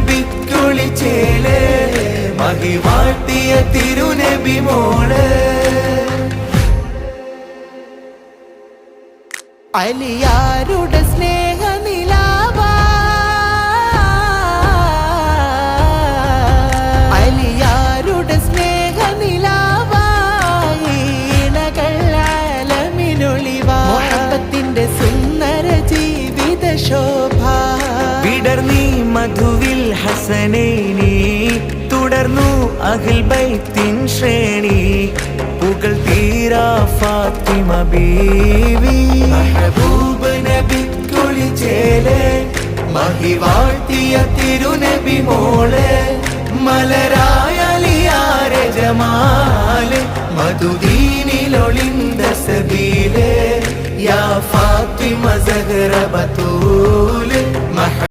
തിരുനബിക്കുളിച്ചേല് മഹിവാഴ്ത്തിയ തിരുനബി മോള് അലിയാരുടെ സ്നേഹ നിലാവാ അലിയാരുടെ സ്നേഹ നിലാവായി ഇണകൾ ആലമിനൊളിവാ മുഹബ്ബത്തിന്റെ സുന്ദര ജീവിത ശോഭ വിടർന്നീ മധുവിൽ ഹസനൈനി തുടർന്നു അഹ്ൽ ബൈത്തിൻ ശ്രേണി പുകൾ തീരാ ഫാത്തിമ ബീവി മെഹബൂബ് നബിക്കുളിച്ചേല് മഹിവാഴ്ത്തിയ തിരുനബി മോള് മലരായ അലിയാരെ ജമാല് മധുദീനിലൊളിന്ത സബീല് യാ ഫാത്തിമ സഹറ ബതൂല്